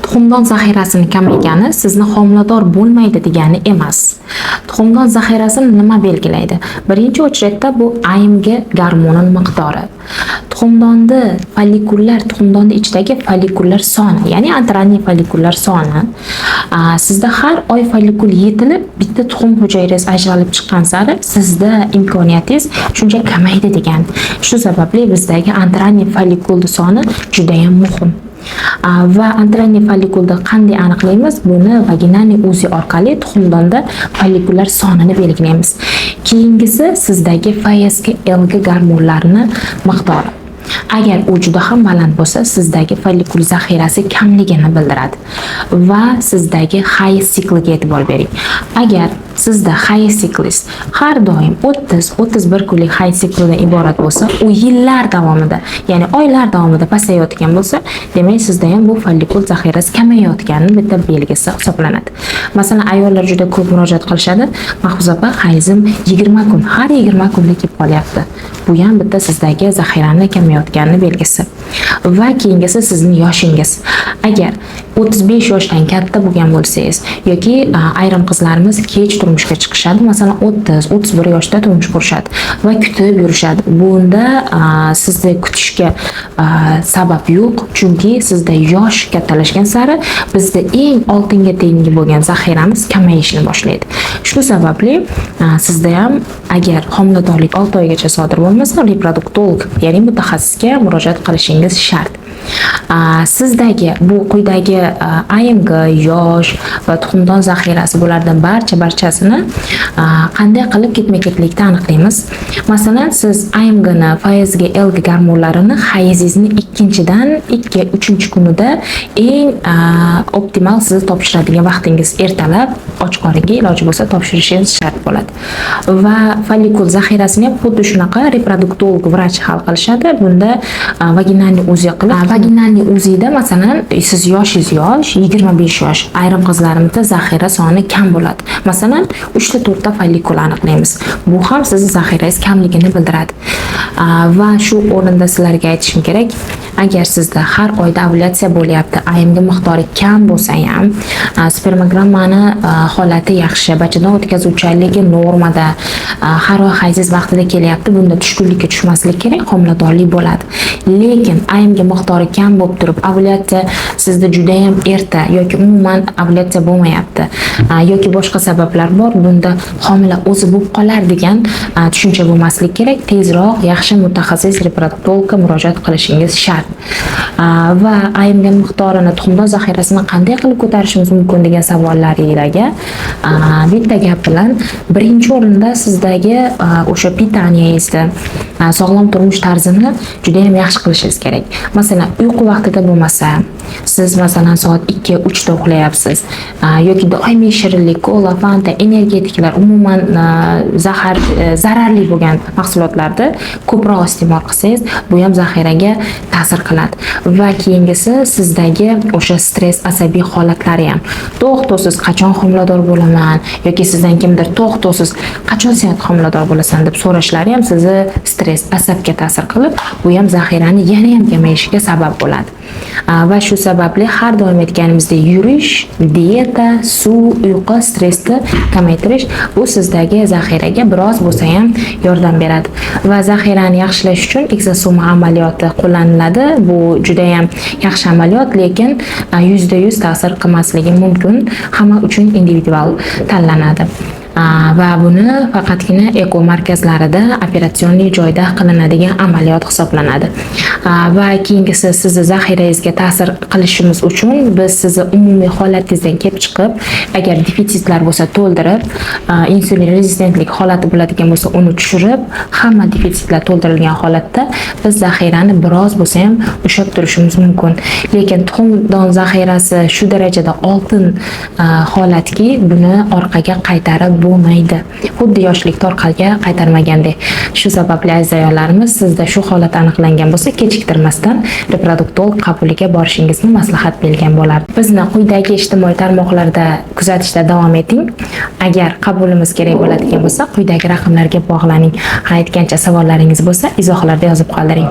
Tuxumdon zaxirasini kamaygani sizni homilador bo'lmaydi degani emas. Tuxumdon zaxirasini nima belgilaydi? Birinchi o'chrakda bu AMG gormoni miqdori. Tuxumdonda ichidagi follikullar soni, ya'ni antranniy follikullar soni. Sizda har oy follikul yetilib, bitta tuxum hujayrasi ajralib chiqqan sari sizda imkoniyatingiz shuncha kamaydi degan. Shu sababli bizdagi antranniy follikul soni juda ham muhim. Va antranniy follikulni qanday aniqlaymiz? Buni vaginalniy UZI orqali tuxumdonda follikullar sonini belgilaymiz. Keyingisi sizdagi FSH, LG gormonlarini miqdori. Agar u juda ham baland bo'lsa, sizdagi follikul zaxirasi kamligini bildiradi va sizdagi high cycliga e'tibor bering. Agar sizda high cyclis har doim 30-31 kunlik high cyclidan iborat bo'lsa, u yillar davomida, ya'ni oylar davomida pasayayotgan bo'lsa, demak sizda ham bu follikul zaxirasi kamayayotganining bitta belgisi hisoblanadi. Masalan, ayollar juda ko'p murojaat qilishadi. Mahfuza opa, hayzim 20 kun, har 20 kunda kelib qolyapti. Bu ham bitta sizdagi zaxirani kamayayotganining belgisi. Va keyingisi sizning yoshingiz. Agar 35 yoshdan katta bo'lgan bo'lsangiz yoki ayrim qizlarimiz kech turmushga chiqishadi, masalan 30-31 yoshda turmush qurishadi va kutib yurishadi. Bunda sizni kutishga sabab yo'q, chunki sizda yosh kattalashgan sari bizda eng oltinga tengi bo'lgan zaxiramiz kamayishni boshlaydi. Shu sababli sizda ham agar homiladorlik 6 oygacha sodir bo'lmasa, reproduktolog, ya'ni mutaxassisga murojaat qilishingiz shart. Sizdagi bu quyidagi AMG, yosh va tuxumdon zaxirasi bulardan barchasini qanday qilib ketma-ketlikda aniqlaymiz? Masalan, siz AMG ni, FSH, LG gormonlarini hayzingizning 2-dan 3 kunida eng optimal siz topshiradigan vaqtingiz ertalab och qoringa iloji bo'lsa topshirishingiz shart bo'ladi. Va follikul zaxirasini ham xuddi shunaqa reproduktolog vrach hal qilishadi. Bunda vaginalniy UZI qilib, vaginalniy UZIda masalan siz yoshingiz 25 yosh, ayrim qizlarimizda zaxira soni kam bo'ladi. Masalan, 3-4 ta follikul aniqlaymiz. Bu ham sizning zaxirangiz kamligini bildiradi. Va shu o'rinda sizlarga aytishim kerak, agar sizda har oyda ovulyatsiya bo'lyapti, AMG miqdori kam bo'lsa ham, spermogrammani holati yaxshi, bachadan o'tkazuvchanligi normada, har oy hayzingiz vaqtida kelyapti, bunda tushkunlikka tushmaslik kerak, homiladorlik bo'ladi. Lekin AMG miqdori kam bo'lib turib, ovulyatsiya sizda juda ham erta yoki umuman ovulyatsiya bo'lmayapti yoki boshqa sabablar bor, bunda homila o'zi bo'lib qolar degan tushuncha bo'lmaslik kerak. Tezroq yaxshi mutaxassis reproduktologga murojaat qilishingiz shart. Va AMG miqdorini, tuxumdon zaxirasini qanday qilib ko'tarishimiz mumkin degan savollaringizga bitta gap bilan, birinchi o'rinda sizdagi o'sha pitaniyangizda sog'lom turmush tarzini juda ham yaxshi qilishingiz kerak. Masalan, uyqu vaqtida bo'lmasa, siz masalan soat 2-3 da uxlayapsiz yoki doimiy shirinlik, kola, fanta, energetiklar, umuman zararli bo'lgan mahsulotlarni ko'proq iste'mol qilsangiz, bu ham zaxiraga ta'sir qiladi. Va keyingisi sizdagi o'sha stress, asabiy holatlari ham. To'xtovsiz qachon homilador bo'laman yoki sizdan kimdir to'xtovsiz qachon sen homilador bo'lasan deb so'rashlari ham sizni stress, asabga ta'sir qilib, bu ham zaxirani yana ham kamayishiga sabab bo'ladi. Va shu sababli har doim aytganimizdek, yurish, dieta, suv, uyqu, stressni kamaytirish bu sizdagi zaxiraga biroz bo'lsa ham yordam beradi. Va zaxirani yaxshilash uchun ekzosoma amaliyoti qo'llaniladi. Bu juda ham yaxshi amaliyot, lekin 100% ta'sir qilmasligi mumkin. Hamma uchun individual tanlanadi. Va buni faqatgina eko markazlarida operatsionli joyda qilinadigan amaliyot hisoblanadi. Va keyingisi sizni zaxirangizga ta'sir qilishimiz uchun biz sizni umumiy holatingizdan kelib chiqib, agar defitsitlar bo'lsa to'ldirib, insulin rezistentlik holati bo'ladigan bo'lsa uni tushirib, hamma defitsitlar to'ldirilgan holatda biz zaxirani biroz bo'lsa ham ushlab turishimiz mumkin. Lekin tuxumdon zaxirasi shu darajada oltin holatki, buni orqaga qaytarib bo'lmaydi. Xuddi yoshlik torqalga qaytarmagandek. Shu sababli aziz ayollarimiz, sizda shu holat aniqlangan bo'lsa, kechiktirmasdan reproduktolog qabuliga borishingizni maslahat bergan bo'lardi. Bizni quyidagi ijtimoiy tarmoqlarda kuzatishda davom eting. Agar qabulimiz kerak bo'ladigan bo'lsa, quyidagi raqamlarga bog'laning. Aytgancha savollaringiz bo'lsa, izohlarda yozib qoldiring.